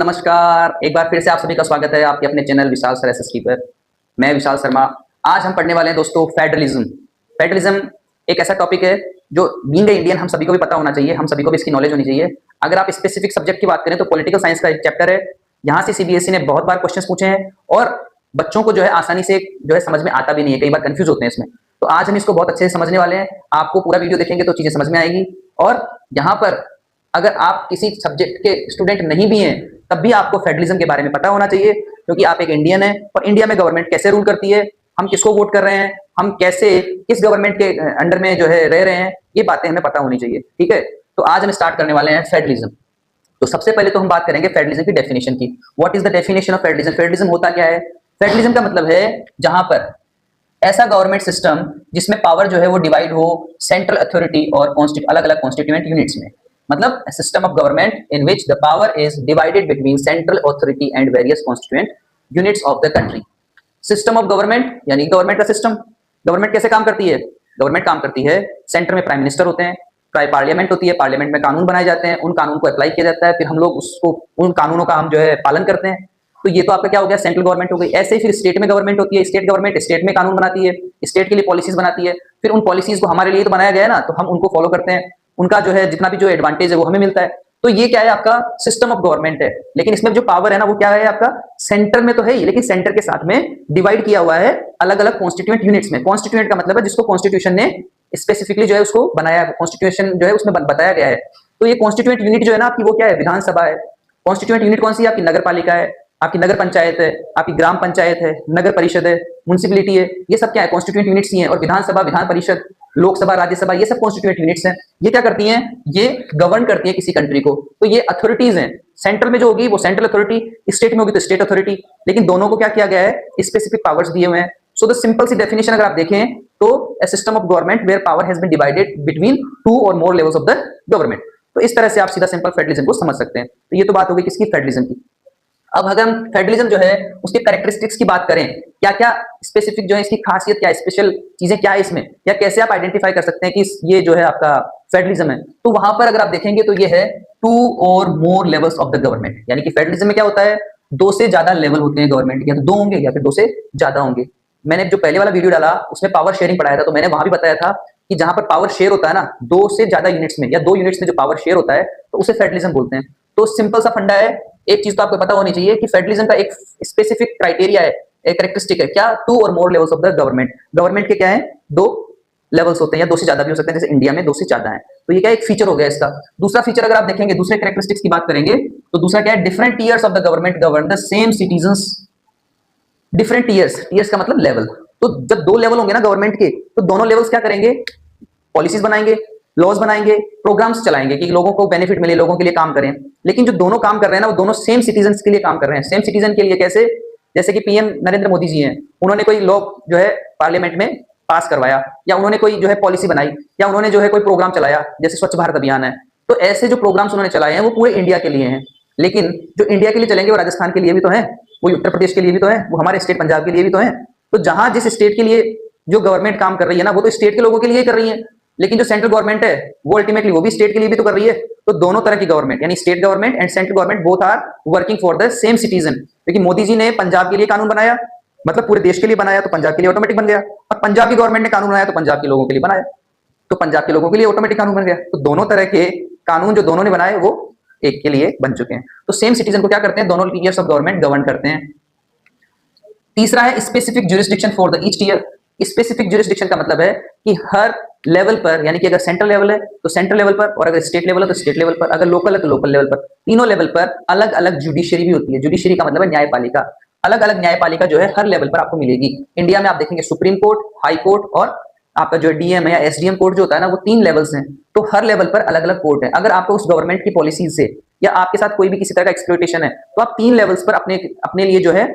नमस्कार, एक बार फिर से आप सभी का स्वागत है आपके अपने चैनल विशाल सर एसएसटी पर। मैं विशाल शर्मा। आज हम पढ़ने वाले हैं दोस्तों फेडरलिज्म। फेडरलिज्म एक ऐसा टॉपिक है जो बीइंग इंडियन हम सभी को भी पता होना चाहिए, हम सभी को भी इसकी नॉलेज होनी चाहिए। अगर आप स्पेसिफिक सब्जेक्ट की बात करें तो पॉलिटिकल साइंस का एक चैप्टर है। यहाँ से सीबीएसई ने बहुत बार क्वेश्चन पूछे हैं और बच्चों को जो है आसानी से जो है समझ में आता भी नहीं है, कई बार कंफ्यूज होते हैं इसमें। तो आज हम इसको बहुत अच्छे से समझने वाले हैं। आपको पूरा वीडियो देखेंगे तो चीजें समझ में आएगी। और यहाँ पर अगर आप किसी सब्जेक्ट के स्टूडेंट नहीं भी हैं तब भी आपको फेडरलिज्म के बारे में पता होना चाहिए, क्योंकि आप एक इंडियन हैं और इंडिया में गवर्नमेंट कैसे रूल करती है, हम किसको वोट कर रहे हैं, हम कैसे किस गवर्नमेंट के अंडर में जो है रह रहे हैं, ये बातें हमें पता होनी चाहिए। ठीक है, तो आज हम स्टार्ट करने वाले हैं फेडरलिज्म। तो सबसे पहले तो हम बात करेंगे फेडरलिज्म की डेफिनेशन की। What is the definition of federalism? Federalism होता क्या है? फेडरलिज्म का मतलब है जहां पर ऐसा गवर्नमेंट सिस्टम जिसमें पावर जो है वो डिवाइड हो सेंट्रल अथॉरिटी और अलग अलग कॉन्स्टिट्यूएंट यूनिट्स में। मतलब system of government in which the power is divided between central authority and various constituent units of the country. System of government यानी गवर्नमेंट का सिस्टम। गवर्नमेंट कैसे काम करती है? गवर्नमेंट काम करती है, सेंटर में प्राइम मिनिस्टर होते हैं, पार्लियामेंट होती है, पार्लियामेंट में कानून बनाए जाते हैं, उन कानून को अप्लाई किया जाता है, फिर हम लोग उसको उन कानूनों का हम जो है पालन करते हैं। तो ये तो आपका क्या हो गया, सेंट्रल गवर्नमेंट हो गई। ऐसे ही फिर स्टेट में गवर्नमेंट होती है, स्टेट गवर्नमेंट स्टेट में कानून बनाती है, स्टेट के लिए पॉलिसीज बनाती है, फिर उन पॉलिसीज को हमारे लिए तो बनाया गया है ना, तो हम उनको फॉलो करते हैं, उनका जो है जितना भी जो एडवांटेज है वो हमें मिलता है। तो ये क्या है, आपका सिस्टम ऑफ गवर्नमेंट है। लेकिन इसमें जो पावर है ना वो क्या है, आपका सेंटर में तो है ही, लेकिन सेंटर के साथ में डिवाइड किया हुआ है अलग अलग कॉन्स्टिट्यूएंट यूनिट्स में। कॉन्स्टिट्यूएंट का मतलब है जिसको कॉन्स्टिट्यूशन ने स्पेसिफिकली जो है उसको बनाया, कॉन्स्टिट्यूशन जो है उसमें बताया गया है। तो ये कॉन्स्टिट्यूएंट यूनिट जो है ना आपकी वो क्या है, विधानसभा है। कॉन्स्टिट्यूएंट यूनिट कौन सी है? आपकी नगर पालिका है, आपकी नगर पंचायत है, आपकी ग्राम पंचायत है, नगर परिषद है, म्युनिसिपलिटी है। ये सब क्या है, कॉन्स्टिट्यूएंट यूनिट्स ही हैं। और विधानसभा, विधान परिषद, लोकसभा, राज्यसभा, ये सब कॉन्स्टिट्यूएंट यूनिट्स हैं। ये क्या करती हैं? ये गवर्न करती है किसी कंट्री को। तो ये अथॉरिटीज हैं। सेंट्रल में जो होगी वो सेंट्रल अथॉरिटी, स्टेट में होगी तो स्टेट अथॉरिटी। लेकिन दोनों को क्या किया गया है, स्पेसिफिक पावर्स दिए हुए हैं। So the simplest definition अगर आप देखें तो a system of government where power has been divided between two or more levels of the government। तो इस तरह से आप सीधा सिंपल फेडरलिज्म को समझ सकते हैं। तो ये तो बात हो गई किसकी, फेडरलिज्म की। अब अगर हम फेडरलिज्म जो है उसके कैरेक्टरिस्टिक्स की बात करें, क्या क्या स्पेसिफिक जो है इसकी खासियत, क्या स्पेशल चीजें क्या है इसमें, या कैसे आप आइडेंटिफाई कर सकते हैं कि ये जो है आपका फेडरलिज्म है, तो वहां पर अगर आप देखेंगे तो ये है टू और more levels of the government. यानी कि फेडरलिज्म में क्या होता है, दो से ज्यादा लेवल होते हैं गवर्नमेंट के, या तो दो होंगे या फिर दो से ज्यादा होंगे। मैंने जो पहले वाला वीडियो डाला उसमें पावर शेयरिंग पढ़ाया था, तो मैंने वहां भी बताया था कि जहां पर पावर शेयर होता है ना, दो से ज्यादा यूनिट्स में या दो यूनिट्स में जो पावर शेयर होता है तो उसे फेडरलिज्म बोलते हैं। तो सिंपल सा फंडा है, एक चीज तो आपको पता होनी चाहिए कि फेडरलिज्म का एक स्पेसिफिक क्राइटेरिया है, एक कैरेक्टरिस्टिक है, क्या, टू और more levels of the government. Government के क्या है, दो लेवल्स होते हैं, या दो से ज्यादा भी हो सकते हैं, जैसे इंडिया में दो से ज्यादा है। तो ये क्या एक फीचर हो गया इसका। दूसरा फीचर अगर आप देखेंगे, दूसरे कैरेक्टरिस्टिक्स की बात करेंगे तो दूसरा क्या है, different tears of the government govern the same citizens. Different tears, tears का मतलब लेवल। तो जब दो लेवल होंगे ना गवर्नमेंट के, तो दोनों लेवल्स क्या करेंगे, पॉलिसीज बनाएंगे, लॉज बनाएंगे, प्रोग्राम्स चलाएंगे कि लोगों को बेनिफिट मिले, लोगों के लिए काम करें। लेकिन जो दोनों काम कर रहे हैं ना वो दोनों सेम सिटीजन्स के लिए काम कर रहे हैं। सेम सिटीजन के लिए कैसे, जैसे कि पीएम नरेंद्र मोदी जी हैं, उन्होंने कोई लॉ जो है पार्लियामेंट में पास करवाया, या उन्होंने कोई जो है पॉलिसी बनाई, या उन्होंने जो है कोई प्रोग्राम चलाया, जैसे स्वच्छ भारत अभियान है। तो ऐसे जो प्रोग्राम्स उन्होंने चलाए हैं वो पूरे इंडिया के लिए हैं। लेकिन जो इंडिया के लिए चलेंगे वो राजस्थान के लिए भी तो है, वो उत्तर प्रदेश के लिए भी तो है, वो हमारे स्टेट पंजाब के लिए भी तो है। तो जहां जिस स्टेट के लिए जो गवर्नमेंट काम कर रही है ना, वो तो स्टेट के लोगों के लिए ही कर रही है। लेकिन जो सेंट्रल गवर्नमेंट है वो अल्टीमेटली वो भी स्टेट के लिए भी तो कर रही है। तो दोनों तरह की गवर्नमेंट यानी state government and central government both are working for the same citizen. क्योंकि मोदी जी ने पंजाब के लिए कानून बनाया, मतलब पूरे देश के लिए बनाया, तो पंजाब के लिए ऑटोमेटिक बन गया। और पंजाब की गवर्नमेंट ने कानून बनाया तो पंजाब के लोगों के लिए बनाया, तो पंजाब के लोगों के लिए ऑटोमेटिक कानून बन गया। तो दोनों तरह के कानून जो दोनों ने बनाए वो एक के लिए बन चुके हैं। तो सेम सिटीजन को क्या करते हैं, दोनों टीयर्स ऑफ गवर्नमेंट गवर्न करते हैं। तीसरा है specific jurisdiction for the each tier. Specific jurisdiction का मतलब है कि हर लेवल पर, यानी कि अगर सेंट्रल लेवल है तो सेंट्रल लेवल पर, और अगर स्टेट लेवल है तो स्टेट लेवल पर, अगर लोकल है तो लोकल लेवल पर, तीनों लेवल पर अलग अलग जुडिशरी भी होती है। जुडिशरी का मतलब है न्यायपालिका। अलग अलग न्यायपालिका जो है हर लेवल पर आपको मिलेगी। इंडिया में आप देखेंगे सुप्रीम कोर्ट, हाई कोर्ट और आपका जो डीएम है या एसडीएम कोर्ट जो होता है ना, वो तीन लेवल्स हैं। तो हर लेवल पर अलग अलग कोर्ट है। अगर आपको उस गवर्नमेंट की पॉलिसी से या आपके साथ कोई भी किसी तरह का एक्सप्लॉइटेशन है तो आप तीन लेवल्स पर अपने लिए जो है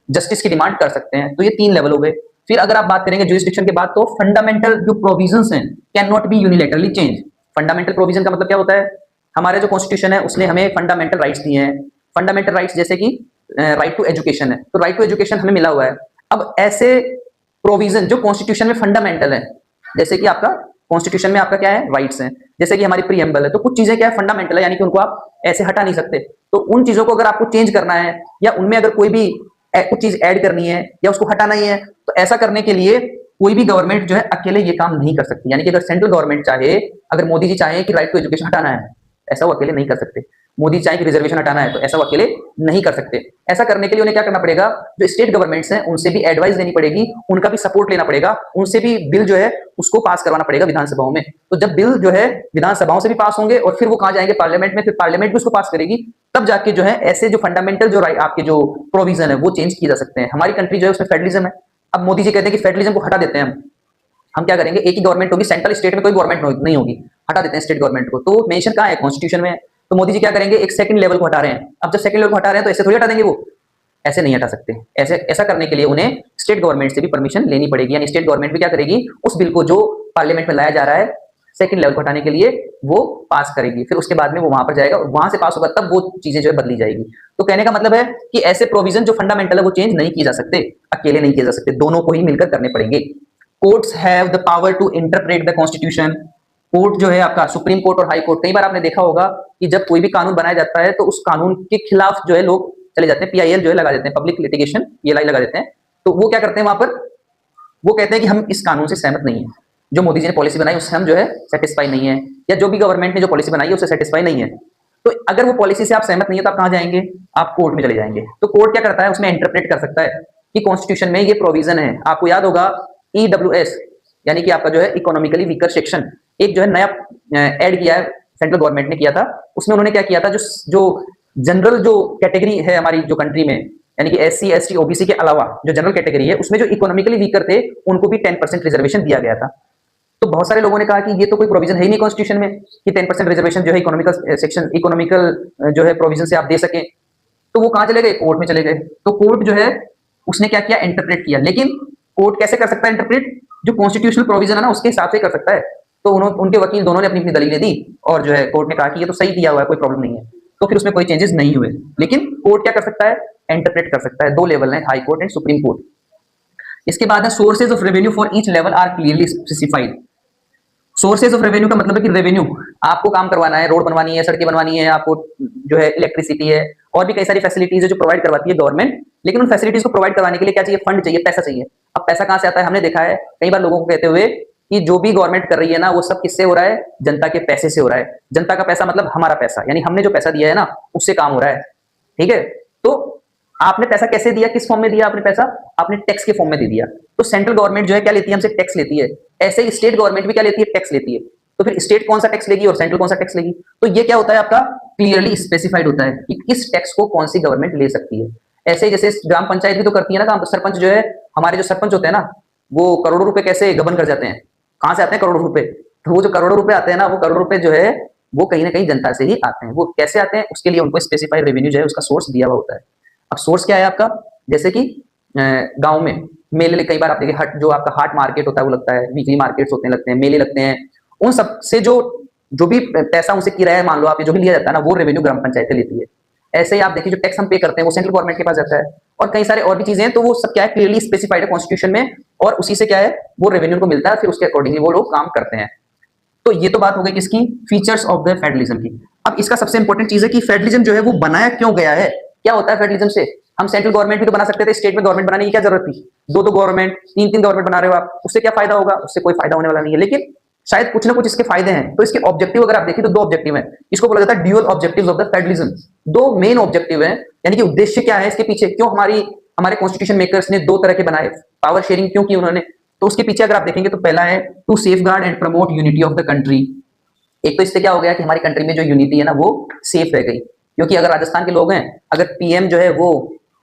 जस्टिस की डिमांड कर सकते हैं। तो ये तीन लेवल हो गए। फिर अगर आप बात करेंगे ज्यूरिसडिक्शन के बाद, तो फंडामेंटल जो प्रोविजंस हैं can not be unilaterally change. Fundamental provision का मतलब क्या होता है, हमारे जो कॉन्स्टिट्यूशन है उसने हमें फंडामेंटल राइट्स दिए हैं। फंडामेंटल राइट्स जैसे कि राइट टू एजुकेशन है, तो राइट टू एजुकेशन हमें मिला हुआ है। अब ऐसे प्रोविजन जो कॉन्स्टिट्यूशन में फंडामेंटल है, जैसे कि आपका कॉन्स्टिट्यूशन में आपका क्या है, राइट्स हैं, जैसे कि हमारी प्रीएम्बल है, तो कुछ चीजें क्या है, फंडामेंटल है, यानी कि उनको आप ऐसे हटा नहीं सकते। तो उन चीजों को अगर आपको चेंज करना है या उनमें अगर कोई भी कुछ चीज ऐड करनी है या उसको हटाना ही है, तो ऐसा करने के लिए कोई भी गवर्नमेंट जो है अकेले ये काम नहीं कर सकती। यानी कि अगर सेंट्रल गवर्नमेंट चाहे, अगर मोदी जी चाहे कि राइट टू एजुकेशन हटाना है, ऐसा वो अकेले नहीं कर सकते। मोदी चाहे कि रिजर्वेशन हटाना है, तो ऐसा वो अकेले नहीं कर सकते। ऐसा करने के लिए उन्हें क्या करना पड़ेगा, जो स्टेट गवर्नमेंट्स हैं उनसे भी एडवाइस लेनी पड़ेगी, उनका भी सपोर्ट लेना पड़ेगा, उनसे भी बिल जो है उसको पास करवाना पड़ेगा विधानसभाओं में। तो जब बिल जो है विधानसभाओं से भी पास होंगे और फिर वो कहां जाएंगे, पार्लियामेंट में, फिर पार्लियामेंट भी उसको पास करेगी, तब जाके जो है ऐसे जो फंडामेंटल जो आपके जो प्रोविजन है वो चेंज किए जा सकते हैं। हमारी कंट्री जो है उसमें फेडरलिज्म है। अब मोदी जी कहते हैं कि फेडरलिज्म को हटा देते हैं हम क्या करेंगे, एक ही गवर्नमेंट होगी, सेंट्रल स्टेट में कोई गवर्नमेंट नहीं होगी, हटा देते हैं स्टेट गवर्नमेंट को। तो मेंशन कहां है, कॉन्स्टिट्यूशन में है। तो मोदी जी क्या करेंगे, एक सेकंड लेवल को हटा रहे हैं। अब जब सेकंड लेवल को हटा रहे हैं तो ऐसे थोड़ी हटा देंगे, वो ऐसे नहीं हटा सकते। ऐसे ऐसा करने के लिए उन्हें स्टेट गवर्नमेंट से भी परमिशन लेनी पड़ेगी, यानी स्टेट गवर्नमेंट भी क्या करेगी, उस बिल को जो पार्लियामेंट में लाया जा रहा है सेकंड लेवल को हटाने के लिए वो पास करेगी, फिर उसके बाद में वो वहां पर जाएगा, वहां से पास होगा तब वो चीजें जो है बदली जाएगी। तो कहने का मतलब है कि ऐसे प्रोविजन जो फंडामेंटल है वो चेंज नहीं किए जा सकते, अकेले नहीं किए जा सकते, दोनों को ही मिलकर करने पड़ेंगे। Courts have the power to interpret the constitution. Court जो है आपका सुप्रीम कोर्ट और हाई कोर्ट, कई बार आपने देखा होगा कि जब कोई भी कानून बनाया जाता है तो उस कानून के खिलाफ जो है लोग चले जाते हैं, पीआईएल जो है लगा देते हैं, पब्लिक लिटिगेशन पीएलआई लगा देते हैं। तो वो क्या करते हैं वहां पर, वो कहते हैं कि हम इस कानून से सहमत नहीं है, जो मोदी जी ने पॉलिसी बनाई उससे हम जो है सेटिस्फाई नहीं है, या जो भी गवर्नमेंट ने जो पॉलिसी बनाई है उससे सेटिस्फाई नहीं है। तो अगर वो पॉलिसी से आप सहमत नहीं है तो आप कहां जाएंगे, आप कोर्ट में चले जाएंगे। तो कोर्ट क्या करता है, उसमें इंटरप्रेट कर सकता है कि कॉन्स्टिट्यूशन में ये प्रोविजन है। आपको याद होगा ईडब्ल्यूएस, यानी कि आपका जो है इकोनॉमिकली वीकर सेक्शन, एक जो है नया ऐड किया है सेंट्रल गवर्नमेंट ने किया था। उसमें उन्होंने क्या किया था, जो जनरल जो कैटेगरी है हमारी जो कंट्री में, यानी कि एससी एसटी ओबीसी के अलावा जो जनरल कैटेगरी है, उसमें जो इकोनॉमिकली वीकर थे उनको भी 10% रिजर्वेशन दिया गया था। तो बहुत सारे लोगों ने कहा कि ये तो कोई प्रोविजन है ही नहीं कॉन्स्टिट्यूशन में कि 10% रिजर्वेशन जो है इकोनॉमिकल सेक्शन, इकोनॉमिकल जो है प्रोविजन से आप दे सके। तो वो कहां चले गए, कोर्ट में चले गए। तो कोर्ट जो है उसने क्या किया, इंटरप्रेट किया। लेकिन कोर्ट कैसे कर सकता है इंटरप्रेट, जो कॉन्स्टिट्यूशनल प्रोविजन है ना उसके हिसाब से कर सकता है। तो उनके वकील दोनों ने अपनी अपनी दलीलें दी और जो है कोर्ट ने कहा कि ये तो सही दिया हुआ है, कोई प्रॉब्लम नहीं है। तो फिर उसमें कोई चेंजेस नहीं हुए। लेकिन कोर्ट क्या कर सकता है, इंटरप्रेट कर सकता है। दो लेवल है, high court and supreme court. इसके बाद है sources of revenue for each level are clearly specified. Sources of revenue का मतलब है कि रेवेन्यू आपको काम करवाना है, रोड बनवानी है, सड़कें बनवानी है, आपको जो है इलेक्ट्रिसिटी है और भी कई सारी फैसिलिटीज है जो प्रोवाइड करवाती है गवर्नमेंट। लेकिन उन फैसिलिटीज को प्रोवाइड करवाने के लिए क्या चाहिए, फंड चाहिए, पैसा चाहिए। अब पैसा कहां से आता है, हमने देखा है कई बार लोगों को कहते हुए कि जो भी गवर्नमेंट कर रही है ना वो सब किससे हो रहा है, जनता के पैसे से हो रहा है। जनता का पैसा मतलब हमारा पैसा, यानी हमने जो पैसा दिया है ना उससे काम हो रहा है। ठीक है, तो आपने पैसा कैसे दिया, किस फॉर्म में दिया आपने पैसा, आपने टैक्स के फॉर्म में दे दिया। तो सेंट्रल गवर्नमेंट जो है क्या लेती है, हमसे टैक्स लेती है। ऐसे ही स्टेट गवर्नमेंट भी क्या लेती है, टैक्स लेती है। तो फिर स्टेट कौन सा टैक्स लेगी और सेंट्रल कौन सा टैक्स लेगी। तो ये क्या होता है आपका क्लियरली स्पेसिफाइड होता है कि किस टैक्स को कौन सी गवर्नमेंट ले सकती है। ऐसे ही जैसे ग्राम पंचायत भी तो करती है ना काम। तो सरपंच जो है, हमारे जो सरपंच होते हैं ना, वो करोड़ों रुपए कैसे गबन कर जाते हैं, कहां से आते हैं, करोड़ों रुपए। तो वो जो करोड़ों रुपए आते हैं ना, वो करोड़ों रुपए जो है वो कहीं ना कहीं जनता से ही आते हैं। वो कैसे आते हैं, उसके लिए उनको स्पेसिफाइड रेवेन्यू जो है उसका सोर्स दिया हुआ होता है। अब सोर्स क्या है आपका, जैसे कि गांव में मेले, कई बार आप देखिए हट, जो आपका हाट मार्केट होता है वो लगता है, वीकली मार्केट्स होते हैं, लगते हैं, मेले लगते हैं। उन सब से जो भी पैसा उनसे किराया मान लो आप, जो भी लिया जाता है ना, वो रेवेन्यू ग्राम पंचायतें लेती है। ऐसे ही आप देखिए जो टैक्स हम पे करते हैं वो सेंट्रल गवर्नमेंट के पास जाता है। और कई सारे और भी चीजें हैं, तो वो सब क्या है क्लियरली स्पेसिफाइड है कॉन्स्टिट्यूशन में, और उसी से क्या है वो रेवेन्यू को मिलता है, फिर उसके अकॉर्डिंगली वो लोग काम करते हैं। तो ये तो बात हो गई किसकी, फीचर्स ऑफ द फेडरलिज्म की। अब इसका सबसे इंपॉर्टेंट चीज है कि फेडरलिज्म जो है वो बनाया क्यों गया है, क्या होता है फेडरलिज्म से। हम सेंट्रल गवर्नमेंट भी तो बना सकते थे, स्टेट में गवर्नमेंट बनाने की क्या जरूरत थी। दो गवर्नमेंट, तीन गवर्नमेंट बना रहे हो आप, उससे क्या फायदा होगा, उससे कोई फायदा होने वाला नहीं है। लेकिन शायद कुछ ना कुछ इसके फायदे हैं। तो इसके ऑब्जेक्टिव अगर आप देखिए तो दो ऑब्जेक्टिव हैं। इसको बोला जाता है dual objectives of the federalism. दो मेन ऑब्जेक्टिव हैं, यानी कि उद्देश्य क्या है इसके पीछे, क्यों हमारे कॉन्स्टिट्यूशन मेकर्स ने दो तरह के बनाए, पावर शेयरिंग क्यों की उन्होंने। तो उसके पीछे अगर आप देखेंगे तो पहला है to safeguard and promote unity of the country. एक तो इससे क्या हो गया कि हमारी कंट्री में जो यूनिटी है ना वो सेफ रह गई, क्योंकि अगर राजस्थान के लोग हैं, अगर पीएम जो है वो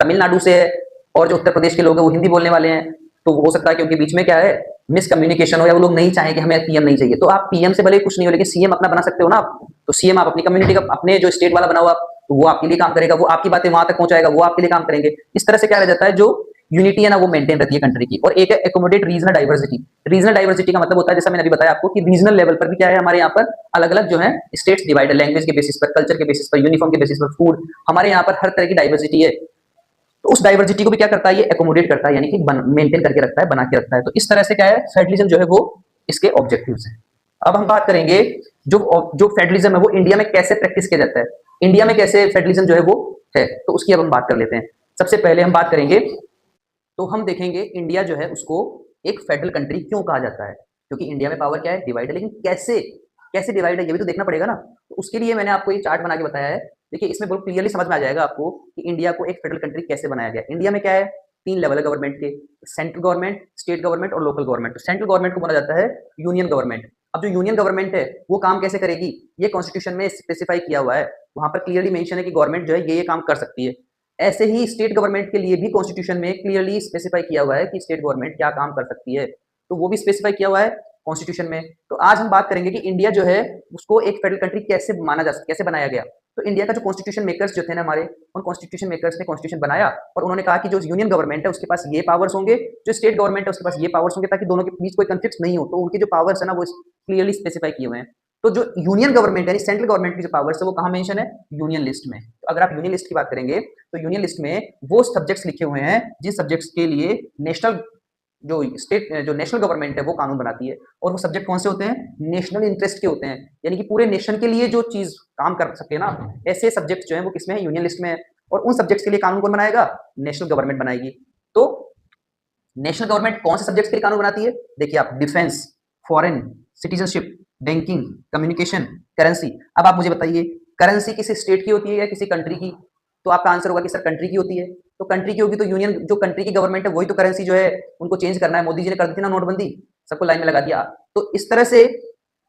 तमिलनाडु से है और जो उत्तर प्रदेश के लोग हैं वो हिंदी बोलने वाले हैं, तो हो सकता है कि उनके बीच में क्या है मिसकम्युनिकेशन हो, या वो लोग नहीं चाहें कि हमें पीएम नहीं चाहिए। तो आप पीएम से भले कुछ नहीं हो, लेकिन सीएम अपना बना सकते हो ना आप। तो सीएम आप अपनी कम्युनिटी का, अपने जो स्टेट वाला बना हुआ, तो वो आपके लिए काम करेगा, वो आपकी बातें वहां तक पहुंचाएगा, वो आपके लिए काम करेंगे। इस तरह से क्या रह जाता है, जो यूनिटी है ना वो मेंटेन रहती है कंट्री की। और एक है accommodate regional diversity. Regional diversity का मतलब होता है, जैसा मैंने अभी बताया आपको, कि रीजनल लेवल पर भी क्या है, हमारे यहाँ पर अलग अलग जो है स्टेट्स डिवाइड है, लैंग्वेज के बेसिस पर, कल्चर के बेसिस पर, यूनिफॉर्म के बेसिस पर, फूड, हमारे यहाँ पर हर तरह की डाइवर्सिटी है। तो उस डाइवर्सिटी को भी क्या करता है, ये एकोमोडेट करता है, यानी कि मेंटेन करके रखता है, बना के रखता है। तो इस तरह से क्या है फेडरलिज्म जो है वो इसके ऑब्जेक्टिव्स हैं। अब हम बात करेंगे जो जो फेडरलिज्म है वो इंडिया में कैसे प्रैक्टिस किया जाता है, इंडिया में कैसे फेडरलिज्म जो है वो है, तो उसकी अब हम बात कर लेते हैं। सबसे पहले हम बात करेंगे, तो हम देखेंगे इंडिया जो है उसको एक फेडरल कंट्री क्यों कहा जाता है, क्योंकि इंडिया में पावर क्या है, डिवाइड है, लेकिन कैसे कैसे डिवाइड है ये भी तो देखना पड़ेगा ना। तो उसके लिए मैंने आपको ये चार्ट बना के बताया है। देखिए इसमें बहुत क्लियरली समझ में आ जाएगा आपको कि इंडिया को एक फेडरल कंट्री कैसे बनाया गया। इंडिया में क्या है, तीन लेवल है गवर्नमेंट के, सेंट्रल गवर्नमेंट, स्टेट गवर्नमेंट और लोकल गवर्नमेंट। तो सेंट्रल गवर्नमेंट को बोला जाता है यूनियन गवर्नमेंट। अब जो यूनियन गवर्नमेंट है वो काम कैसे करेगी, ये कॉन्स्टिट्यूशन में स्पेसिफाई किया हुआ है, वहां पर क्लियरली मेंशन है कि गवर्नमेंट जो है ये काम कर सकती है। ऐसे ही स्टेट गवर्नमेंट के लिए भी कॉन्स्टिट्यूशन में क्लियरली स्पेसिफाई किया हुआ है कि स्टेट गवर्नमेंट क्या काम कर सकती है, तो वो भी स्पेसिफाई किया हुआ है कॉन्स्टिट्यूशन में। तो आज हम बात करेंगे कि इंडिया जो है उसको एक फेडरल कंट्री कैसे माना जा कैसे बनाया गया। तो इंडिया का जो कॉन्स्टिट्यूशन मेकर्स जो थे ना हमारे, उन कॉन्स्टिट्यूशन मेकर्स ने कॉन्स्टिट्यूशन बनाया और उन्होंने कहा कि जो यूनियन गवर्नमेंट है उसके पास ये पावर्स होंगे, जो स्टेट गवर्नमेंट है उसके पास ये पावर्स होंगे, ताकि दोनों के बीच कोई कंफ्लिक्ट नहीं हो। तो उनके जो पावर्स है ना वो क्लियरली स्पेसिफाई किए हुए हैं। तो जो यूनियन गवर्नमेंट यानी सेंट्रल गवर्नमेंट की जो पावर्स है वो कहाँ मेंशन है, यूनियन लिस्ट में। तो अगर आप यूनियन लिस्ट की बात करेंगे तो यूनियन लिस्ट में वो सब्जेक्ट्स लिखे हुए हैं जिन सब्जेक्ट्स के लिए नेशनल जो स्टेट जो नेशनल गवर्नमेंट है वो कानून बनाती है। और वो सब्जेक्ट कौन से होते हैं, नेशनल इंटरेस्ट के होते हैं, यानी कि पूरे नेशन के लिए जो चीज काम कर सके ना, ऐसे सब्जेक्ट जो है वो किसमें है, यूनियन लिस्ट में है। और उन सब्जेक्ट्स के लिए कानून कौन बनाएगा, नेशनल गवर्नमेंट बनाएगी। तो नेशनल गवर्नमेंट कौन से सब्जेक्ट्स के लिए कानून बनाती है, देखिए आप, defence, foreign, citizenship, banking, communication, currency. अब आप मुझे बताइए करेंसी किसी स्टेट की होती है या किसी कंट्री की, तो आपका आंसर होगा कि सर कंट्री की होती है। तो कंट्री की होगी तो यूनियन जो कंट्री की गवर्नमेंट है वही तो करेंसी जो है उनको चेंज करना है। मोदी जी ने कर दी थी ना नोटबंदी, सबको लाइन में लगा दिया। तो इस तरह से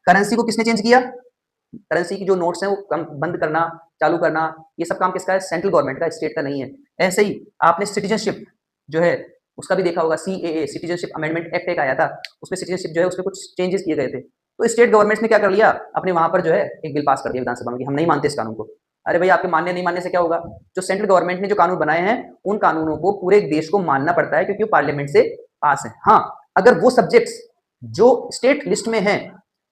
करेंसी को किसने चेंज किया, करेंसी की जो नोट्स हैं वो बंद करना, चालू करना, ये सब काम किसका है, सेंट्रल गवर्नमेंट का, स्टेट का नहीं है। ऐसे ही आपने सिटीजनशिप जो है उसका भी देखा होगा, सीएए सिटीजनशिप अमेंडमेंट एक्ट एक आया था, उसमें सिटीजनशिप जो है उसमें कुछ चेंजेस किए गए थे। तो स्टेट गवर्नमेंट ने क्या कर लिया, अपने वहां पर जो है एक बिल पास कर दिया विधानसभा में कि हम नहीं मानते इस कानून को। अरे भाई आपके मानने नहीं मानने से क्या होगा, जो सेंट्रल गवर्नमेंट ने जो कानून बनाए हैं उन कानूनों को पूरे देश को मानना पड़ता है क्योंकि वो पार्लियामेंट से पास है। हाँ, अगर वो सब्जेक्ट्स जो स्टेट लिस्ट में हैं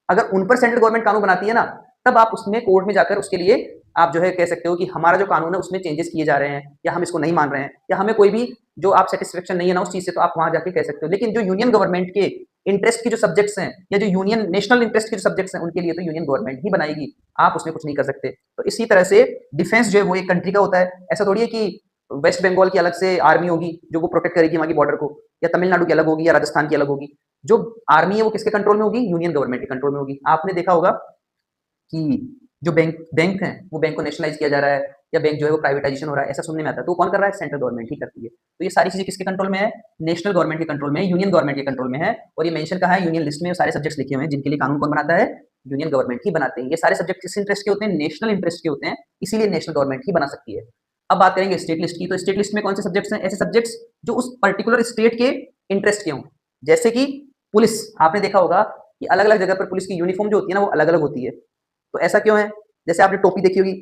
अगर उन पर सेंट्रल गवर्नमेंट कानून बनाती है ना, तब आप उसमें कोर्ट में जाकर उसके लिए आप जो है कह सकते हो कि हमारा जो कानून है उसमें चेंजेस किए जा रहे हैं या हम इसको नहीं मान रहे हैं या हमें कोई भी जो आप सेटिस्फेक्शन नहीं है ना उस चीज से, तो आप वहां जाके कह सकते हो। लेकिन जो यूनियन गवर्नमेंट के इंटरेस्ट की जो सब्जेक्ट्स हैं या जो यूनियन नेशनल इंटरेस्ट के जो सब्जेक्ट्स हैं उनके लिए तो यूनियन गवर्नमेंट ही बनाएगी, आप उसमें कुछ नहीं कर सकते। तो इसी तरह से डिफेंस जो है वो एक कंट्री का होता है। ऐसा थोड़ी है कि वेस्ट बंगाल की अलग से आर्मी होगी जो वो प्रोटेक्ट करेगी वहां की बॉर्डर को, या तमिलनाडु की अलग होगी या राजस्थान की अलग होगी। जो आर्मी है वो किसके कंट्रोल में होगी, यूनियन गवर्नमेंट के कंट्रोल में होगी। आपने देखा होगा कि जो बैंक बैंक है वो बैंक को नेशनलाइज किया जा रहा है या बैंक जो है वो प्राइवेटाइजेशन हो रहा है, ऐसा सुनने में आता है। तो कौन कर रहा है, सेंट्रल गवर्नमेंट ही करती है। तो ये सारी चीजें किसके कंट्रोल में है, नेशनल गवर्नमेंट के कंट्रोल में है, यूनियन गवर्नमेंट के कंट्रोल में है। और ये मेंशन कहा है यूनियन लिस्ट में, सारे सब्जेक्ट्स लिखे हुए हैं जिनके लिए कानून कौन बनाता है, यूनियन गवर्नमेंट ही बनाते हैं। ये सारे सब्जेक्ट किस इंटरेस्ट के होते हैं, नेशनल इंटरेस्ट के होते हैं, इसीलिए नेशनल गवर्नमेंट ही बना सकती है। अब बात करेंगे स्टेट लिस्ट की। तो स्टेट लिस्ट में कौन से सब्जेक्ट्स हैं, ऐसे सब्जेक्ट्स जो उस पर्टिकुलर स्टेट के इंटरेस्ट के हों। जैसे कि पुलिस, आपने देखा होगा कि अलग अलग जगह पर पुलिस की यूनिफॉर्म जो होती है ना वो अलग अलग होती है। तो ऐसा क्यों है, जैसे आपने टोपी देखी होगी,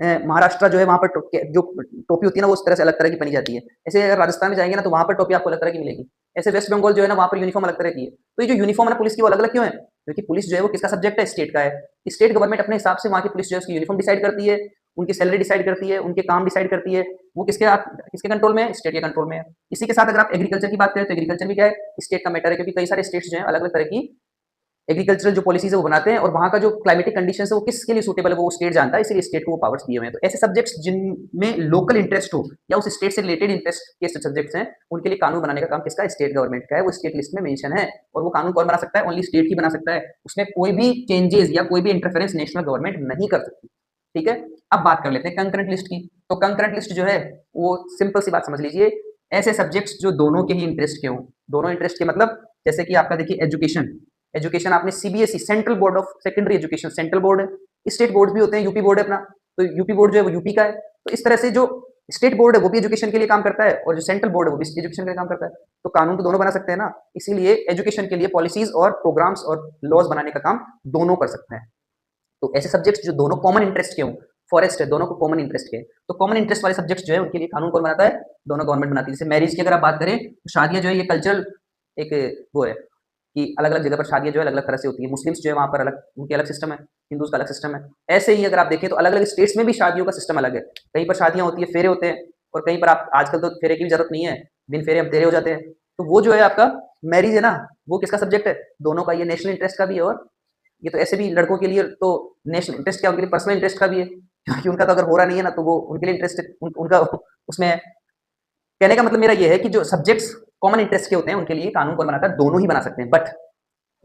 महाराष्ट्र जो है वहां पर जो टोपी होती है ना वो उस तरह से अलग तरह की पहनी जाती है। ऐसे अगर राजस्थान में जाएंगे ना तो वहां पर टोपी आपको अलग तरह की मिलेगी। ऐसे वेस्ट बंगाल जो है ना वहां पर यूनिफॉर्म अलग तरह की है। तो ये जो यूनिफॉर्म है ना पुलिस की वो अलग अलग क्यों है, क्योंकि पुलिस जो है वो किसका सब्जेक्ट है, स्टेट का है। स्टेट गवर्नमेंट अपने हिसाब से वहां की पुलिस जो है उसकी यूनिफॉर्म डिसाइड करती है, उनकी सैलरी डिसाइड करती है, उनके काम डिसाइड करती है। वो किसके कंट्रोल में है, स्टेट के कंट्रोल में है। इसी के साथ अगर आप एग्रीकल्चर की बात करें तो एग्रीकल्चर भी क्या है, स्टेट का मैटर है, क्योंकि कई सारे स्टेट्स जो है अलग अलग तरह की एग्रीकल्चरल जो पॉलिसीज है वो बनाते हैं और वहाँ का जो क्लाइमेटिक कंडीशन है वो किसके लिए सूटेबल है वो स्टेट जानता है, इसलिए स्टेट को वो पावर्स दिए हुए हैं। तो ऐसे सब्जेक्ट्स जिनमें लोकल इंटरेस्ट हो या उस स्टेट से रिलेटेड इंटरेस्ट के सब्जेक्ट्स हैं उनके लिए कानून बनाने का काम किसका, स्टेट गवर्नमेंट का है। वो स्टेट लिस्ट में मेंशन है और वो कानून कौन बना सकता है, ओनली स्टेट ही बना सकता है। उसमें कोई भी चेंजेस या कोई भी इंटरफेरेंस नेशनल गवर्नमेंट नहीं कर सकती। ठीक है, अब बात कर लेते हैं कंकरेंट लिस्ट की। तो कंकरेंट लिस्ट जो है वो सिंपल सी बात समझ लीजिए, ऐसे सब्जेक्ट्स जो दोनों के ही इंटरेस्ट के हों। दोनों इंटरेस्ट के मतलब जैसे कि आपका देखिए एजुकेशन, एजुकेशन आपने CBSE central board of secondary education, central board है। स्टेट बोर्ड भी होते हैं, यूपी बोर्ड है अपना, तो यूपी बोर्ड जो है वो यूपी का है। तो इस तरह से जो स्टेट बोर्ड है वो भी एजुकेशन के लिए काम करता है और जो सेंट्रल बोर्ड है वो भी एजुकेशन के लिए काम करता है। तो कानून तो दोनों बना सकते हैं ना, इसीलिए एजुकेशन के लिए पॉलिसीज और प्रोग्राम्स और लॉज बनाने का काम दोनों कर सकते हैं। तो ऐसे सब्जेक्ट्स जो दोनों कॉमन इंटरेस्ट के हों, फॉरेस्ट है दोनों को कॉमन इंटरेस्ट के, तो कॉमन इंटरेस्ट वाले सब्जेक्ट्स जो है उनके लिए कानून कौन बनाता है, दोनों गवर्नमेंट बनाती है। जैसे मैरिज की अगर आप बात करें तो शादियां जो है ये कल्चरल एक वो है कि अलग अलग जगह पर शादियां जो है अलग अलग तरह से होती है। मुस्लिम्स जो है वहाँ पर अलग, उनके अलग सिस्टम है, हिंदूज का अलग सिस्टम है। ऐसे ही अगर आप देखें तो अलग अलग स्टेट्स में भी शादियों का सिस्टम अलग है। कहीं पर शादियां होती है, फेरे होते हैं, और कहीं पर आप आजकल तो फेरे की भी जरूरत नहीं है, बिन फेरे हम तेरे हो जाते हैं। तो वो जो है आपका मैरिज है ना वो किसका सब्जेक्ट है, दोनों का, ये नेशनल इंटरेस्ट का भी है और ये तो ऐसे भी लड़कों के लिए तो नेशनल इंटरेस्ट क्या, उनके लिए पर्सनल इंटरेस्ट का भी है, क्योंकि उनका तो अगर हो रहा नहीं है ना, तो वो उनके लिए इंटरेस्ट उनका उसमें है। कहने का मतलब मेरा ये है कि जो सब्जेक्ट्स कॉमन इंटरेस्ट के होते हैं, उनके लिए कानून कौन बनाता है? दोनों ही बना सकते हैं। बट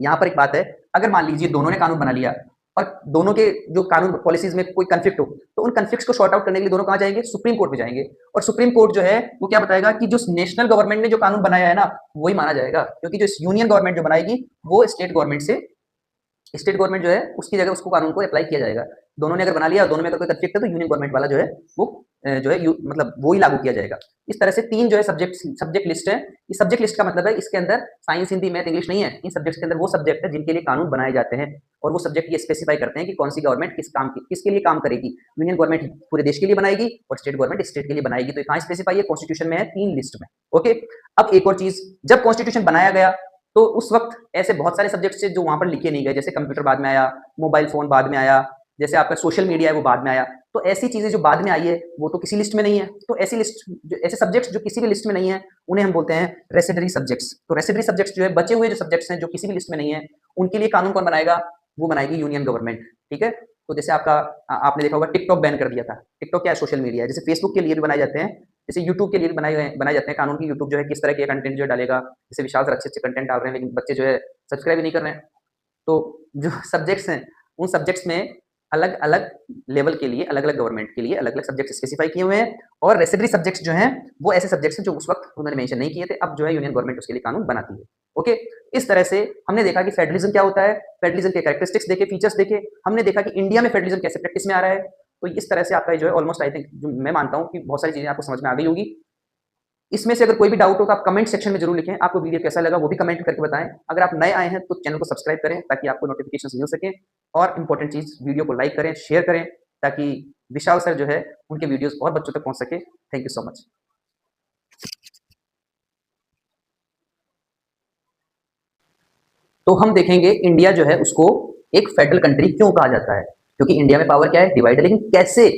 यहाँ पर एक बात है, अगर मान लीजिए दोनों ने कानून बना लिया और दोनों के जो कानून पॉलिसीज में कोई कंफ्लिक्ट हो, तो उन कंफ्लिक्ट्स को सॉर्ट आउट करने के लिए दोनों कहाँ जाएंगे? सुप्रीम कोर्ट में जाएंगे। और सुप्रीम कोर्ट जो है वो क्या बताएगा कि जो नेशनल गवर्नमेंट ने जो कानून बनाया है ना, वही माना जाएगा, क्योंकि जो यूनियन गवर्नमेंट जो बनाएगी वो स्टेट गवर्नमेंट जो है उसकी जगह उसको कानून को अप्लाई किया जाएगा। दोनों ने अगर बना लिया और दोनों में अगर कोई कंफ्लिक्ट है, तो यूनियन गवर्नमेंट वाला जो है वो जो है मतलब वो ही लागू किया जाएगा। इस तरह से 3 जो है सब्जेक्ट लिस्ट है। इस सब्जेक्ट लिस्ट का मतलब है इसके अंदर साइंस, हिंदी, मैथ, इंग्लिश नहीं है। इन सब्जेक्ट्स के अंदर वो सब्जेक्ट है जिनके लिए कानून बनाए जाते हैं, और वो सब्जेक्ट ये स्पेसिफाई करते हैं कि कौन सी गवर्नमेंट किसके लिए काम करेगी। यूनियन गवर्नमेंट पूरे देश के लिए बनाएगी और स्टेट गवर्नमेंट स्टेट के लिए बनाएगी। तो कहाँ स्पेसिफाई है? कॉन्स्टिट्यूशन में है, 3 लिस्ट में। ओके, अब एक और चीज, जब कॉन्स्टिट्यूशन बनाया गया तो उस वक्त ऐसे बहुत सारे सब्जेक्ट्स जो वहां पर लिखे नहीं गए, जैसे कंप्यूटर बाद में आया, मोबाइल फोन बाद में आया, जैसे आपका सोशल मीडिया है वो बाद में आया। तो ऐसी चीजें जो बाद में आई है वो तो किसी लिस्ट में नहीं है। तो ऐसे सब्जेक्ट्स जो किसी भी लिस्ट में नहीं है, उन्हें हम बोलते हैं रेसिडरी सब्जेक्ट्स। तो रेसिडरी सब्जेक्ट्स जो है, बचे हुए जो सब्जेक्ट्स हैं जो किसी भी लिस्ट में नहीं है, उनके लिए कानून कौन बनाएगा? वो बनाएगी यूनियन गवर्नमेंट। ठीक है, तो जैसे आपने देखा होगा टिकटॉक बैन कर दिया था। टिकटॉक क्या है? सोशल मीडिया है। जैसे फेसबुक के लिए भी बनाए जाते हैं, जैसे यूट्यूब के लिए भी बनाए जाते हैं कानून की यूट्यूब जो है किस तरह के कंटेंट जो डालेगा। जैसे विशाल सर अच्छे अच्छे कंटेंट डाल रहे हैं, लेकिन बच्चे जो है सब्सक्राइब ही नहीं कर रहे हैं। तो जो सब्जेक्ट्स हैं, उन सब्जेक्ट्स में अलग अलग लेवल के लिए, अलग अलग गवर्नमेंट के लिए अलग अलग सब्जेक्ट स्पेसिफाई किए हुए हैं। और रेसिडरी सब्जेक्ट्स जो हैं वो ऐसे सब्जेक्ट्स हैं जो उस वक्त उन्होंने मेंशन नहीं किए थे, अब जो है यूनियन गवर्नमेंट उसके लिए कानून बनाती है। ओके, इस तरह से हमने देखा कि फेडरलिज्म क्या होता है, फेडरलिज्म के कैरेक्टरिस्टिक्स देखे, फीचर्स देखे, हमने देखा कि इंडिया में फेडरलिज्म कैसे प्रैक्टिस में आ रहा है। तो इस तरह से आपका जो है ऑलमोस्ट आई थिंक मैं मानता हूँ कि बहुत सारी चीजें आपको समझ में आ गई होगी। इसमें से अगर कोई भी डाउट हो तो आप कमेंट सेक्शन में जरूर लिखें। आपको वीडियो कैसा लगा वो भी कमेंट करके बताएं। अगर आप नए आए हैं तो चैनल को सब्सक्राइब करें ताकि आपको नोटिफिकेशन मिल सके, और इंपॉर्टेंट चीज वीडियो को लाइक करें, शेयर करें, ताकि विशाल सर जो है उनके वीडियोस और बच्चों तक पहुंच सके। Thank you so much. तो हम देखेंगे इंडिया जो है उसको एक फेडरल कंट्री क्यों कहा जाता है, क्योंकि इंडिया में पावर क्या है? डिवाइड है। लेकिन कैसे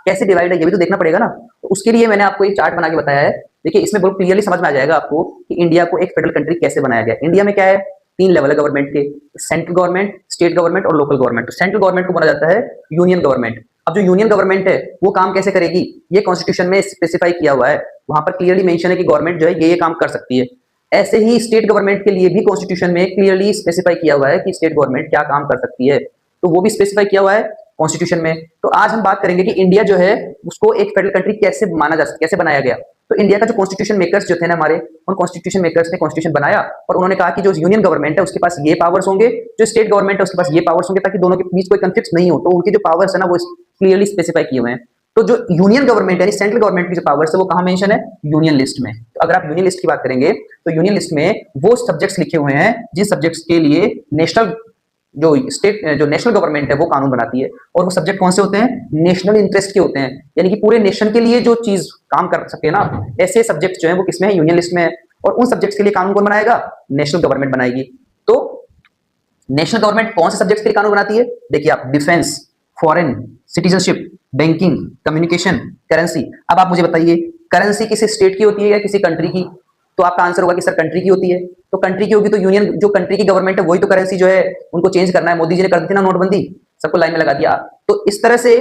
कैसे डिवाइड है ये भी तो देखना पड़ेगा ना। तो उसके लिए मैंने आपको एक चार्ट बना के बताया है। देखिए, इसमें बहुत क्लियरली समझ में आ जाएगा आपको कि इंडिया को एक फेडरल कंट्री कैसे बनाया गया। इंडिया में क्या है? 3 लेवल है गवर्नमेंट के, सेंट्रल गवर्नमेंट, स्टेट गवर्नमेंट और लोकल गवर्नमेंट। तो सेंट्रल गवर्नमेंट को बोला जाता है यूनियन गवर्नमेंट। अब जो यूनियन गवर्नमेंट है वो काम कैसे करेगी, ये कॉन्स्टिट्यूशन में स्पेसिफाई किया हुआ है। वहां पर क्लियरली मेंशन है कि गवर्नमेंट जो है ये काम कर सकती है। ऐसे ही स्टेट गवर्नमेंट के लिए भी कॉन्स्टिट्यूशन में क्लियरली स्पेसिफाई किया हुआ है कि स्टेट गवर्नमेंट क्या काम कर सकती है, तो वो भी स्पेसिफाई किया हुआ है कॉन्स्टिट्यूशन में। तो आज हम बात करेंगे कि इंडिया जो है उसको एक फेडरल कंट्री कैसे माना जा सकता, कैसे बनाया गया। तो इंडिया का जो कॉन्स्टिट्यूशन मेकर्स जो थे ना हमारे, उन कॉन्स्टिट्यूशन मेकर्स ने कॉन्स्टिट्यूशन बनाया और उन्होंने कहा कि जो यूनियन गवर्नमेंट है उसके पास ये पावर्स होंगे, जो स्टेट गवर्नमेंट है उसके पास ये पावर्स होंगे, ताकि दोनों के बीच कोई कंफ्लिक्ट नहीं हो। तो उनके जो पावर्स है ना वो क्लियरली स्पेसिफाई किए हुए हैं। तो जो यूनियन गवर्नमेंट यानी सेंट्रल गवर्नमेंट की जो पावर्स है वो कहाँ मेंशन है? यूनियन लिस्ट में। तो अगर आप यूनियन लिस्ट की बात करेंगे तो यूनियन लिस्ट में वो सब्जेक्ट्स लिखे हुए हैं जिन सब्जेक्ट्स के लिए जो नेशनल गवर्नमेंट है वो कानून बनाती है। और वो सब्जेक्ट कौन से होते हैं? नेशनल इंटरेस्ट के होते हैं, यानी कि पूरे नेशन के लिए जो चीज काम कर सके ना, ऐसे सब्जेक्ट जो है वो किसमें है? यूनियन लिस्ट में है। और उन सब्जेक्ट्स के लिए कानून कौन बनाएगा? नेशनल गवर्नमेंट बनाएगी। तो नेशनल गवर्नमेंट कौन से सब्जेक्ट्स के लिए कानून बनाती है? देखिए आप, defence, foreign, citizenship, banking, communication, currency. अब आप मुझे बताइए, करेंसी किसी स्टेट की होती है या किसी कंट्री की? तो आपका आंसर होगा कि सर कंट्री की होती है। तो कंट्री की होगी तो यूनियन जो कंट्री की गवर्नमेंट है वही तो करेंसी जो है उनको चेंज करना है। मोदी जी ने कर दी थी ना नोटबंदी, सबको लाइन में लगा दिया। तो इस तरह से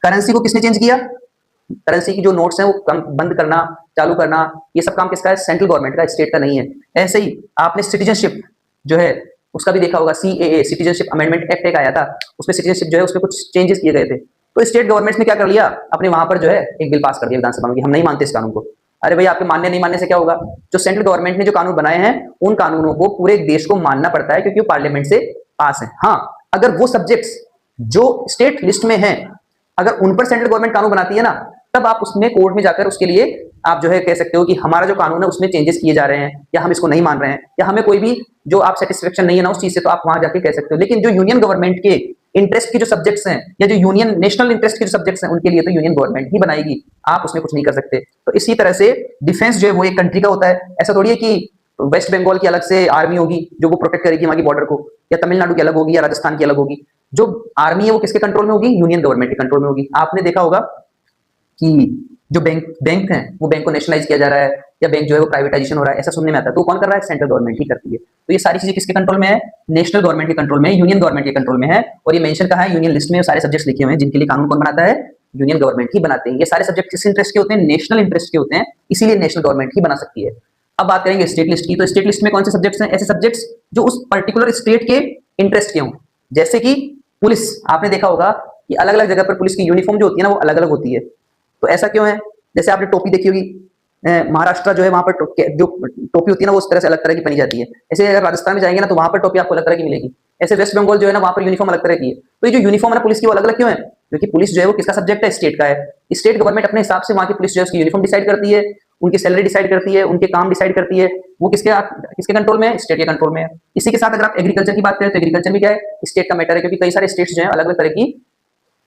करेंसी को किसने चेंज किया? करेंसी की जो नोट्स हैं वो बंद करना, चालू करना, ये सब काम किसका है? सेंट्रल गवर्नमेंट का, स्टेट का नहीं है। ऐसे ही आपने सिटीजनशिप जो है उसका भी देखा होगा, CAA सिटीजनशिप अमेंडमेंट एक्ट एक आया था, उसमें सिटीजनशिप जो है उसमें कुछ चेंजेस किए गए थे। तो स्टेट गवर्नमेंट ने क्या कर लिया, अपने वहां पर जो है एक बिल पास कर दिया विधानसभा में कि हम नहीं मानते इस कानून को। अरे भाई, आपके मानने नहीं मानने से क्या होगा? जो सेंट्रल गवर्नमेंट ने जो कानून बनाए हैं उन कानूनों को पूरे देश को मानना पड़ता है, क्योंकि वो पार्लियामेंट से पास है। हाँ, अगर वो सब्जेक्ट्स जो स्टेट लिस्ट में हैं अगर उन पर सेंट्रल गवर्नमेंट कानून बनाती है ना, तब आप उसमें कोर्ट में जाकर उसके लिए आप जो है कह सकते हो कि हमारा जो कानून है उसमें चेंजेस किए जा रहे हैं, या हम इसको नहीं मान रहे हैं, या हमें कोई भी जो आप सेटिस्फेक्शन नहीं है ना उस चीज से, तो आप वहां जाके कह सकते हो। लेकिन जो यूनियन गवर्नमेंट के इंटरेस्ट के जो सब्जेक्ट्स हैं या जो यूनियन नेशनल इंटरेस्ट के जो सब्जेक्ट्स हैं उनके लिए तो यूनियन गवर्नमेंट ही बनाएगी, आप उसमें कुछ नहीं कर सकते। तो इसी तरह से डिफेंस जो है वो एक कंट्री का होता है। ऐसा थोड़ी है कि वेस्ट बंगाल की अलग से आर्मी होगी जो वो प्रोटेक्ट करेगी वहां की बॉर्डर को, या तमिलनाडु की अलग होगी, या राजस्थान की अलग होगी। जो आर्मी है वो किसके कंट्रोल में होगी? यूनियन गवर्नमेंट के कंट्रोल में होगी। आपने देखा होगा कि जो बैंक है वो बैंक को नेशनलाइज किया जा रहा है या बैंक जो है वो प्राइवेटाइजेशन हो रहा है, ऐसा सुनने में आता है, तो कौन कर रहा है? सेंट्रल गवर्नमेंट ही करती है। तो ये सारी चीजें किसके कंट्रोल में है? नेशनल गवर्नमेंट के कंट्रोल में है, यूनियन गवर्नमेंट के कंट्रोल में है। और ये मेंशन कहा है यूनियन लिस्ट में, सारे सब्जेक्ट्स लिखे हुए हैं जिनके लिए कानून कौन बनाता है? यूनियन गवर्नमेंट ही बनाते हैं। ये सारे सब्जेक्ट किस इंटरेस्ट के होते हैं? नेशनल इंटरेस्ट के होते हैं, इसीलिए नेशनल गवर्नमेंट ही बना सकती है। अब बात करेंगे स्टेट लिस्ट की, तो स्टेट लिस्ट में कौन से सब्जेक्ट्स हैं? ऐसे सब्जेक्ट्स जो उस पर्टिकुलर स्टेट के इंटरेस्ट के हों, जैसे कि पुलिस। आपने देखा होगा कि अलग अलग जगह पर पुलिस की यूनिफॉर्म जो होती है ना वो अलग अलग होती है, तो ऐसा क्यों है? जैसे आपने टोपी देखी होगी, महाराष्ट्र जो है वहां पर जो टोपी होती है ना वो उस तरह से अलग तरह की पहनी जाती है। ऐसे अगर राजस्थान में जाएंगे ना तो वहां पर टोपी आपको अलग तरह की मिलेगी। ऐसे वेस्ट बंगाल जो है ना वहां पर यूनिफॉर्म अलग तरह की है। तो ये जो यूनिफॉर्म है ना पुलिस की वो अलग अलग क्यों है? क्योंकि पुलिस जो है वो किसका सब्जेक्ट है? स्टेट का है। स्टेट गवर्नमेंट अपने हिसाब से वहां की पुलिस जो है उसकी यूनिफॉर्म डिसाइड करती है, उनकी सैलरी डिसाइड करती है, उनके काम डिसाइड करती है। वो किसके कंट्रोल में है? स्टेट के कंट्रोल में है। इसी के साथ अगर आप एग्रीकल्चर की बात करें तो एग्रीकल्चर भी क्या है? स्टेट का मैटर है, क्योंकि कई सारे स्टेट्स जो है अलग अलग तरह की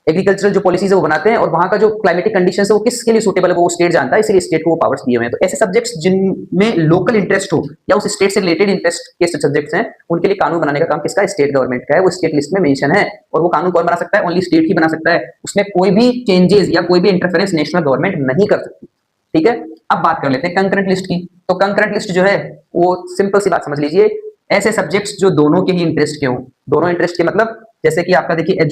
एग्रीकल्चरल जो पॉलिसीज है वो बनाते हैं और वहां का जो क्लाइमेटिक कंडीशंस है वो किसके लिए सूटेबल है वो स्टेट जानता है, इसलिए स्टेट को वो पावर्स दिए हुए हैं। तो ऐसे सब्जेक्ट्स जिनमें लोकल इंटरेस्ट हो या उस स्टेट से रिलेटेड इंटरेस्ट के सब्जेक्ट्स हैं उनके लिए कानून बनाने का काम किसका? स्टेट गवर्नमेंट का है। वो स्टेट लिस्ट में मेंशन है और वो कानून कौन बना सकता है? ओनली स्टेट ही बना सकता है। उसमें कोई भी चेंजेस या कोई भी इंटरफेरेंस नेशनल गवर्नमेंट नहीं कर सकती। ठीक है, अब बात कर लेते हैं कंकरेंट लिस्ट की। तो कंकरेंट लिस्ट जो है वो सिंपल सी बात समझ लीजिए, ऐसे सब्जेक्ट्स जो दोनों के ही इंटरेस्ट के हों। दोनों इंटरेस्ट के मतलब जैसे कि आपका देखिए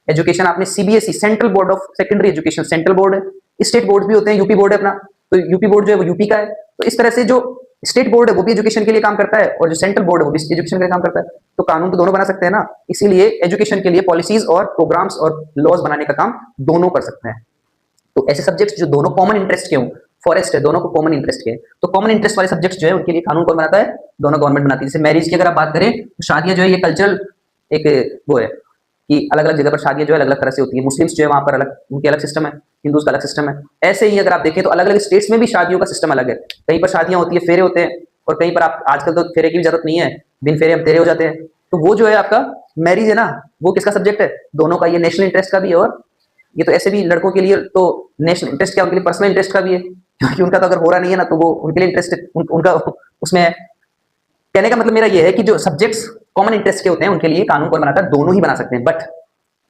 एजुकेशन आपने CBSE central board of secondary education, central board है। स्टेट बोर्ड भी होते हैं, यूपी बोर्ड है अपना, तो यूपी बोर्ड जो है वो यूपी का है। तो इस तरह से जो स्टेट बोर्ड है वो भी एजुकेशन के लिए काम करता है और जो सेंट्रल बोर्ड है वो भी एजुकेशन के लिए काम करता है। तो कानून तो दोनों बना सकते हैं ना, इसीलिए एजुकेशन के लिए पॉलिसीज और प्रोग्राम्स और लॉज बनाने का काम दोनों कर सकते हैं। तो ऐसे सब्जेक्ट्स जो दोनों कॉमन इंटरेस्ट के हों, फॉरेस्ट है दोनों को कॉमन इंटरेस्ट के, तो कॉमन इंटरेस्ट वाले सब्जेक्ट्स जो है उनके लिए कानून कौन बनाता है? दोनों गवर्नमेंट बनाती है। जैसे मैरिज की अगर आप बात करें तो शादियां जो है ये कल्चरल एक वो है कि अलग अलग जगह पर शादियां जो है अलग अलग तरह से होती है। मुस्लिम्स जो है वहां पर अलग, उनके अलग सिस्टम है, हिंदूज का अलग सिस्टम है। ऐसे ही अगर आप देखें तो अलग अलग स्टेट्स में भी शादियों का सिस्टम अलग है। कहीं पर शादियां होती है, फेरे होते हैं, और कहीं पर आप आजकल तो फेरे की भी जरूरत नहीं है, बिन फेरे हम तेरे हो जाते हैं। तो वो जो है आपका मैरिज है ना वो किसका सब्जेक्ट है? दोनों का। ये नेशनल इंटरेस्ट का भी है और ये तो ऐसे भी लड़कों के लिए तो नेशनल इंटरेस्ट क्या, उनके लिए पर्सनल इंटरेस्ट का भी है, क्योंकि उनका तो अगर हो रहा नहीं है ना तो वो उनके लिए इंटरेस्ट उनका उसमें है। कहने का मतलब मेरा ये है कि जो सब्जेक्ट्स कॉमन इंटरेस्ट के होते हैं उनके लिए कानून कौन बनाता है? दोनों ही बना सकते हैं। बट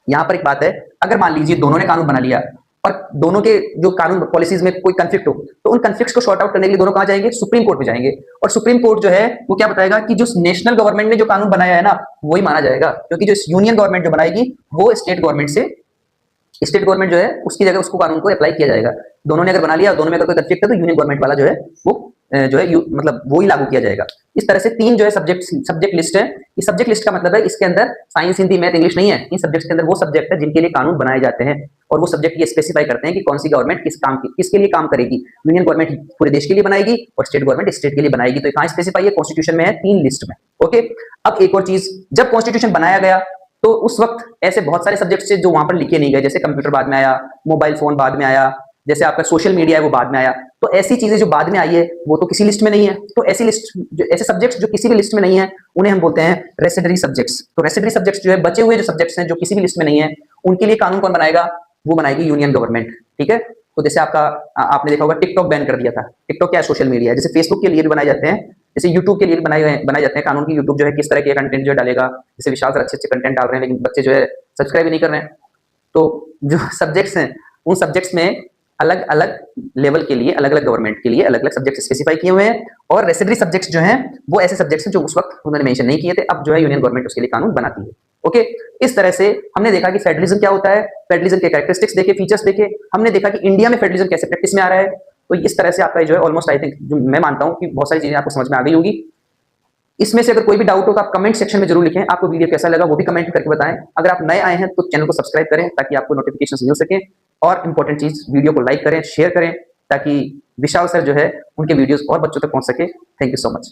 यहाँ पर एक बात है, अगर मान लीजिए दोनों ने कानून बना लिया और दोनों के जो कानून पॉलिसीज में कोई कंफ्लिक्ट हो तो उन कंफ्लिक्ट्स को सॉर्ट आउट करने के लिए दोनों कहां जाएंगे? सुप्रीम कोर्ट में जाएंगे। और सुप्रीम कोर्ट जो है वो क्या बताएगा कि जो नेशनल गवर्नमेंट ने जो कानून बनाया है ना वही माना जाएगा, क्योंकि जो यूनियन गवर्नमेंट जो बनाएगी वो स्टेट गवर्नमेंट से, स्टेट गवर्नमेंट जो है उसकी जगह उसको कानून को अप्लाई किया जाएगा। दोनों ने अगर बना लिया, दोनों में अगर कोई कंफ्लिक्ट है तो यूनियन गवर्नमेंट वाला जो है वो जो है मतलब वो ही लागू किया जाएगा। इस तरह से तीन जो है सब्जेक्ट लिस्ट है। इस सब्जेक्ट लिस्ट का मतलब है इसके अंदर साइंस, हिंदी, मैथ, इंग्लिश नहीं है। इन सब्जेक्ट्स के अंदर वो सब्जेक्ट है जिनके लिए कानून बनाए जाते हैं और वो सब्जेक्ट ये स्पेसिफाई करते हैं कि कौन सी गवर्नमेंट किसके लिए काम करेगी। यूनियन गवर्नमेंट पूरे देश के लिए बनाएगी और स्टेट गवर्नमेंट स्टेट के लिए बनाएगी। तो कहां स्पेसिफाई है? कॉन्स्टिट्यूशन में है, 3 लिस्ट में। ओके, अब एक और चीज, जब कॉन्स्टिट्यूशन बनाया गया तो उस वक्त ऐसे बहुत सारे सब्जेक्ट्स थे जो वहां पर लिखे नहीं गए, जैसे कंप्यूटर बाद में आया, मोबाइल फोन बाद में आया, जैसे आपका सोशल मीडिया है वो बाद में आया। तो ऐसी चीजें जो बाद में आई है वो तो किसी लिस्ट में नहीं है। तो ऐसी लिस्ट जो ऐसे सब्जेक्ट्स जो किसी भी लिस्ट में नहीं है उन्हें हम बोलते हैं रेसिडरी सब्जेक्ट्स। तो रेसिडरी सब्जेक्ट्स जो है बचे हुए जो सब्जेक्ट्स हैं जो किसी भी लिस्ट में नहीं है उनके लिए कानून कौन बनाएगा? वो बनाएगी यूनियन गवर्नमेंट। ठीक है, तो जैसे आपने देखा होगा टिकटॉक बैन कर दिया था। टिकटॉक क्या है? सोशल मीडिया है। जैसे फेसबुक के लिए भी बनाए जाते हैं, जैसे यूट्यूब के लिए बनाए जाते हैं कानून की, यूट्यूब जो है किस तरह के कंटेंट जो डालेगा। जैसे विशाल सर अच्छे अच्छे कंटेंट डाल रहे हैं लेकिन बच्चे जो है सब्सक्राइब नहीं कर रहे हैं। तो जो सब्जेक्ट्स हैं उन सब्जेक्ट्स में अलग अलग लेवल के लिए, अलग अलग गवर्नमेंट के लिए अलग अलग सब्जेक्ट स्पेसिफाई किए हुए हैं। और रेसिडरी सब्जेक्ट्स जो हैं वो ऐसे सब्जेक्ट्स हैं जो उस वक्त उन्होंने मेंशन नहीं किए थे, अब जो है यूनियन गवर्नमेंट उसके लिए कानून बनाती है। ओके, इस तरह से हमने देखा कि फेडरलिज्म क्या होता है, फेडरलिज्म के कैरेक्टरिस्टिक्स देखे, फीचर्स देखे। हमने देखा कि इंडिया में फेडरलिज्म कैसे प्रैक्टिस में आ रहा है। तो इस तरह से आपका जो है ऑलमोस्ट आई थिंक मैं मानता हूं कि बहुत सारी चीजें आपको समझ में आ गई होगी। इसमें से अगर कोई भी डाउट हो तो आप कमेंट सेक्शन में जरूर लिखें। आपको वीडियो कैसा लगा वो भी कमेंट करके बताएं। अगर आप नए आए हैं तो चैनल को सब्सक्राइब करें ताकि आपको नोटिफिकेशन मिल सके। और इंपॉर्टेंट चीज, वीडियो को लाइक करें, शेयर करें ताकि विशाल सर जो है उनके वीडियोस और बच्चों तक पहुंच सके। Thank you so much.